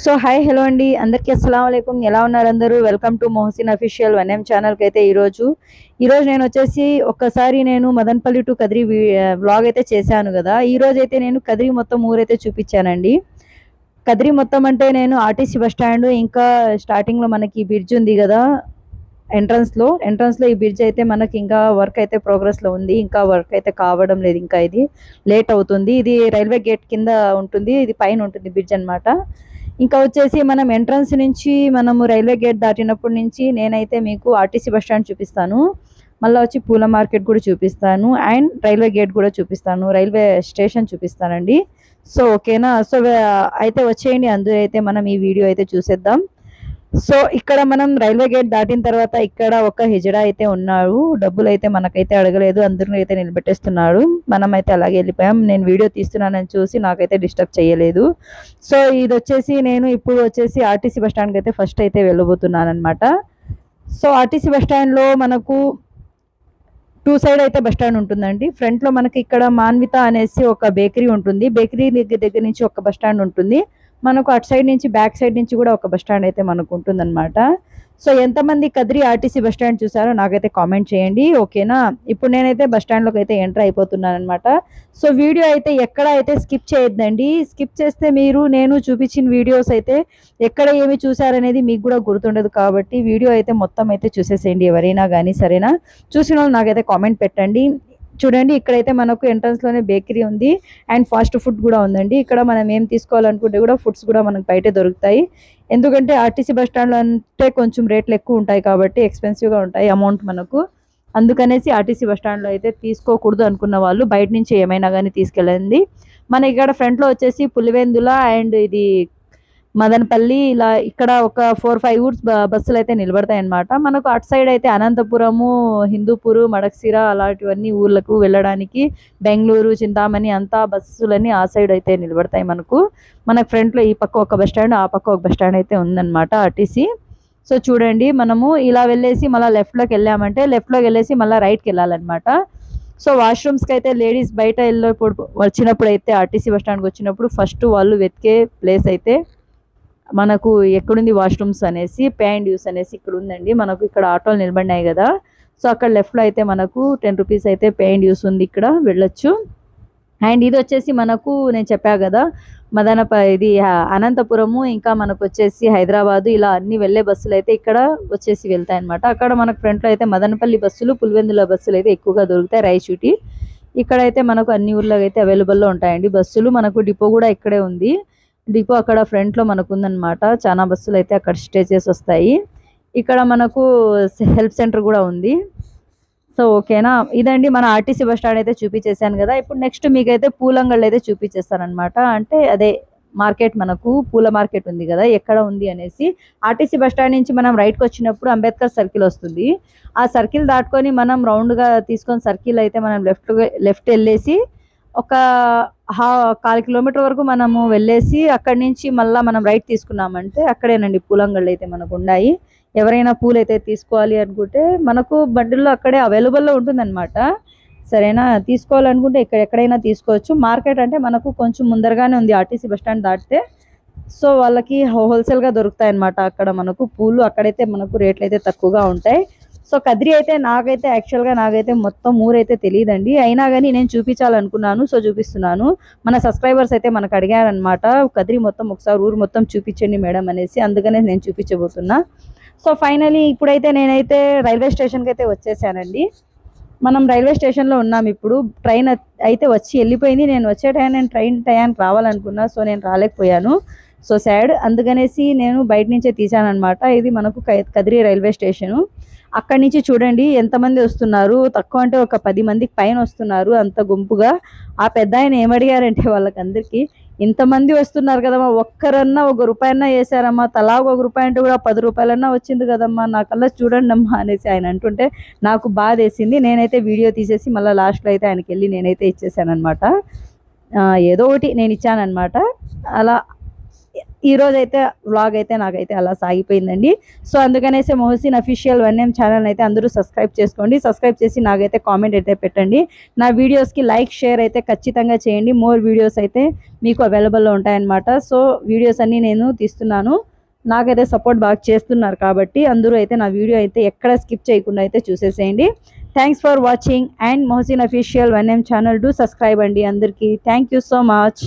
So hi hello అండి, అందరికీ అస్సలం వాలేకుం. ఎలా ఉన్నారు అందరూ? Welcome to Mohsin official 1M ఛానల్కి. అయితే ఈరోజు నేను వచ్చేసి ఒక్కసారి నేను మదనపల్లి టు కదిరి వ్లాగ్ అయితే చేశాను కదా. ఈరోజు అయితే నేను కదిరి మొత్తం ఊరైతే చూపించానండి. కదిరి మొత్తం అంటే నేను ఆర్టీసీ బస్ స్టాండ్, ఇంకా స్టార్టింగ్లో మనకి బ్రిడ్జ్ ఉంది కదా, ఎంట్రన్స్లో ఈ బ్రిడ్జ్ అయితే మనకి ఇంకా వర్క్ అయితే ప్రోగ్రెస్లో ఉంది. ఇంకా వర్క్ అయితే కావడం లేదు, ఇంకా ఇది లేట్ అవుతుంది. ఇది రైల్వే గేట్ కింద ఉంటుంది, ఇది పైన ఉంటుంది బ్రిడ్జ్ అనమాట. ఇంకా వచ్చేసి మనం ఎంట్రన్స్ నుంచి మనము రైల్వే గేట్ దాటినప్పటి నుంచి నేనైతే మీకు ఆర్టీసీ బస్ స్టాండ్ చూపిస్తాను, మళ్ళీ వచ్చి పూల మార్కెట్ కూడా చూపిస్తాను, అండ్ రైల్వే గేట్ కూడా చూపిస్తాను, రైల్వే స్టేషన్ చూపిస్తానండి. సో ఓకేనా? సో అయితే వచ్చేయండి, అందరూ అయితే మనం ఈ వీడియో అయితే చూసేద్దాం. సో ఇక్కడ మనం రైల్వే గేట్ దాటిన తర్వాత ఇక్కడ ఒక హిజడా అయితే ఉన్నాడు. డబ్బులు అయితే మనకైతే అడగలేదు, అందరిని అయితే నిలబెట్టేస్తున్నాడు. మనం అయితే అలాగే వెళ్ళిపోయాం. నేను వీడియో తీస్తున్నానని చూసి నాకైతే డిస్టర్బ్ చేయలేదు. సో ఇది వచ్చేసి నేను ఇప్పుడు వచ్చేసి ఆర్టీసీ బస్ స్టాండ్కి అయితే ఫస్ట్ అయితే వెళ్ళబోతున్నాను అనమాట. సో ఆర్టీసీ బస్ స్టాండ్లో మనకు టూ సైడ్ అయితే బస్ స్టాండ్ ఉంటుందండి. ఫ్రంట్లో మనకి ఇక్కడ మాన్విత అనేసి ఒక బేకరీ ఉంటుంది. బేకరీ దగ్గర నుంచి ఒక బస్ స్టాండ్ ఉంటుంది. మనకు అటు సైడ్ నుంచి బ్యాక్ సైడ్ నుంచి కూడా ఒక బస్ స్టాండ్ అయితే మనకు ఉంటుందన్నమాట. సో ఎంతమంది కదిరి ఆర్టీసీ బస్ స్టాండ్ చూసారో నాకైతే కామెంట్ చేయండి, ఓకేనా? ఇప్పుడు నేనైతే బస్ స్టాండ్లోకి అయితే ఎంటర్ అయిపోతున్నాను అనమాట. సో వీడియో అయితే ఎక్కడ అయితే స్కిప్ చేయొద్దండి. స్కిప్ చేస్తే మీరు నేను చూపించిన వీడియోస్ అయితే ఎక్కడ ఏమి చూసారనేది మీకు కూడా గుర్తుండదు. కాబట్టి వీడియో అయితే మొత్తం అయితే చూసేసేయండి ఎవరైనా కానీ, సరేనా? చూసిన వాళ్ళు నాకైతే కామెంట్ పెట్టండి. చూడండి, ఇక్కడైతే మనకు ఎంట్రన్స్ లోనే బేకరీ ఉంది అండ్ ఫాస్ట్ ఫుడ్ కూడా ఉందండి. ఇక్కడ మనం ఏం తీసుకోవాలనుకుంటే కూడా ఫుడ్స్ కూడా మనకు బయట దొరుకుతాయి. ఎందుకంటే ఆర్టీసీ బస్ స్టాండ్లో అంటే కొంచెం రేట్లు ఎక్కువ ఉంటాయి కాబట్టి ఎక్స్పెన్సివ్గా ఉంటాయి అమౌంట్ మనకు. అందుకనేసి ఆర్టీసీ బస్ స్టాండ్లో అయితే తీసుకోకూడదు అనుకున్న వాళ్ళు బయట నుంచి ఏమైనా కానీ తీసుకెళ్ళండి. మన ఇక్కడ ఫ్రంట్లో వచ్చేసి పులివెందుల అండ్ ఇది మదనపల్లి, ఇలా ఇక్కడ ఒక 4-5 ఊర్స్ బస్సులు అయితే నిలబడతాయి అన్నమాట. మనకు అటు సైడ్ అయితే అనంతపురము, హిందూపూరు, మడక్సిర అలాంటివన్నీ ఊర్లకు వెళ్ళడానికి బెంగళూరు, చింతామణి అంతా బస్సులన్నీ ఆ సైడ్ అయితే నిలబడతాయి మనకు. మనకు ఫ్రంట్లో ఈ పక్క ఒక బస్ స్టాండ్, ఆ పక్క ఒక బస్ స్టాండ్ అయితే ఉందన్నమాట ఆర్టీసీ. సో చూడండి, మనము ఇలా వెళ్ళేసి మళ్ళీ లెఫ్ట్లోకి వెళ్ళామంటే లెఫ్ట్లోకి వెళ్ళేసి మళ్ళీ రైట్కి వెళ్ళాలన్నమాట. సో వాష్రూమ్స్కి అయితే లేడీస్ బయట వచ్చినప్పుడు అయితే ఆర్టీసీ బస్ స్టాండ్కి వచ్చినప్పుడు ఫస్ట్ వాళ్ళు వెతికే ప్లేస్ అయితే మనకు ఎక్కడుంది వాష్రూమ్స్ అనేసి, పే అండ్ యూస్ అనేసి ఇక్కడ ఉందండి. మనకు ఇక్కడ ఆటోలు నిలబడినాయి కదా, సో అక్కడ లెఫ్ట్లో అయితే మనకు 10 రూపీస్ అయితే పే అండ్ యూస్ ఉంది, ఇక్కడ వెళ్ళొచ్చు. అండ్ ఇది వచ్చేసి మనకు నేను చెప్పా కదా ఇది అనంతపురము, ఇంకా మనకు వచ్చేసి హైదరాబాదు, ఇలా అన్ని వెళ్ళే బస్సులు అయితే ఇక్కడ వచ్చేసి వెళ్తాయి అనమాట. అక్కడ మనకు ఫ్రంట్లో అయితే మదనపల్లి బస్సులు, పులివెందుల బస్సులు అయితే ఎక్కువగా దొరుకుతాయి, రాయచూటి. ఇక్కడైతే మనకు అన్ని ఊర్లో అయితే అవైలబుల్లో ఉంటాయండి బస్సులు. మనకు డిపో కూడా ఇక్కడే ఉంది. డిపో అక్కడ ఫ్రంట్లో మనకు ఉందన్నమాట. చాలా బస్సులు అయితే అక్కడ స్టే చేసి వస్తాయి. ఇక్కడ మనకు హెల్ప్ సెంటర్ కూడా ఉంది. సో ఓకేనా? ఇదండి మన ఆర్టీసీ బస్ స్టాండ్ అయితే చూపించేసాను కదా. ఇప్పుడు నెక్స్ట్ మీకైతే పూలంగళ్ళు అయితే చూపించేస్తాను అనమాట. అంటే అదే మార్కెట్, మనకు పూల మార్కెట్ ఉంది కదా, ఎక్కడ ఉంది అనేసి. ఆర్టీసీ బస్ స్టాండ్ నుంచి మనం రైట్కి వచ్చినప్పుడు అంబేద్కర్ సర్కిల్ వస్తుంది. ఆ సర్కిల్ దాటుకొని మనం రౌండ్గా తీసుకొని సర్కిల్ అయితే మనం లెఫ్ట్ వెళ్ళేసి ఒక 1/4 కిలోమీటర్ వరకు మనము వెళ్ళేసి అక్కడి నుంచి మళ్ళీ మనం రైట్ తీసుకున్నామంటే అక్కడేనండి పూలంగళ్ళు అయితే మనకు ఉన్నాయి. ఎవరైనా పూలు అయితే తీసుకోవాలి అనుకుంటే మనకు బండిల్లో అక్కడే అవైలబుల్లో ఉంటుందన్నమాట. సరేనా? తీసుకోవాలనుకుంటే ఎక్కడైనా తీసుకోవచ్చు. మార్కెట్ అంటే మనకు కొంచెం ముందరగానే ఉంది ఆర్టీసీ బస్ స్టాండ్ దాటితే. సో వాళ్ళకి హోల్సేల్గా దొరుకుతాయి అన్నమాట అక్కడ మనకు పూలు. అక్కడైతే మనకు రేట్లు అయితే తక్కువగా ఉంటాయి. సో కదిరి అయితే నాకైతే మొత్తం ఊరైతే తెలియదండి, అయినా కానీ నేను చూపించాలనుకున్నాను, సో చూపిస్తున్నాను. మన సబ్స్క్రైబర్స్ అయితే మనకు అడిగారనమాట, కదిరి మొత్తం ఒకసారి ఊరు మొత్తం చూపించండి మేడం అనేసి, అందుకనే నేను చూపించబోతున్నా. సో ఫైనలీ ఇప్పుడైతే నేనైతే రైల్వే స్టేషన్కి అయితే వచ్చేసానండి. మనం రైల్వే స్టేషన్లో ఉన్నాం ఇప్పుడు. ట్రైన్ అయితే వచ్చి వెళ్ళిపోయింది. నేను వచ్చే ట్రైన్ టయానికి రావాలనుకున్నా, సో నేను రాలేకపోయాను. So sad. అందుకనేసి నేను బయట నుంచే తీసాను అనమాట. ఇది మనకు కదిరి రైల్వే స్టేషను. అక్కడి నుంచి చూడండి ఎంతమంది వస్తున్నారు. తక్కువ అంటే ఒక 10 మందికి పైన వస్తున్నారు, అంత గుంపుగా. ఆ పెద్ద ఆయన ఏమడిగారంటే వాళ్ళకందరికీ, ఇంతమంది వస్తున్నారు కదమ్మా, ఒక్కరన్నా ₹1 వేసారమ్మా, తలా ₹1 అంటే కూడా 10 రూపాయలన్నా వచ్చింది కదమ్మా, నాకల్లా చూడండి అమ్మా అనేసి ఆయన అంటుంటే నాకు బాధ వేసింది. నేనైతే వీడియో తీసేసి మళ్ళీ లాస్ట్లో అయితే ఆయనకి వెళ్ళి నేనైతే ఇచ్చేసాను అనమాట. ఏదో ఒకటి నేను ఇచ్చానమాట. అలా ఈ రోజు అయితే వ్లాగ్ అయితే నాకైతే అలా సాగిపోయిందండి. సో అందుకనేసి మొహసిన్ అఫీషియల్ 1M ఛానల్ అయితే అందరూ సబ్స్క్రైబ్ చేసుకోండి. సబ్స్క్రైబ్ చేసి నాకైతే కామెంట్ అయితే పెట్టండి. నా వీడియోస్కి లైక్ షేర్ అయితే ఖచ్చితంగా చేయండి. మోర్ వీడియోస్ అయితే మీకు అవైలబుల్లో ఉంటాయన్నమాట. సో వీడియోస్ అన్నీ నేను తీస్తున్నాను. నాకైతే సపోర్ట్ బాగా చేస్తున్నారు కాబట్టి అందరూ అయితే నా వీడియో అయితే ఎక్కడ స్కిప్ చేయకుండా అయితే చూసేసేయండి. Thanks for watching and Mohsin official 1M channel do subscribe అండి అందరికీ. Thank you so much.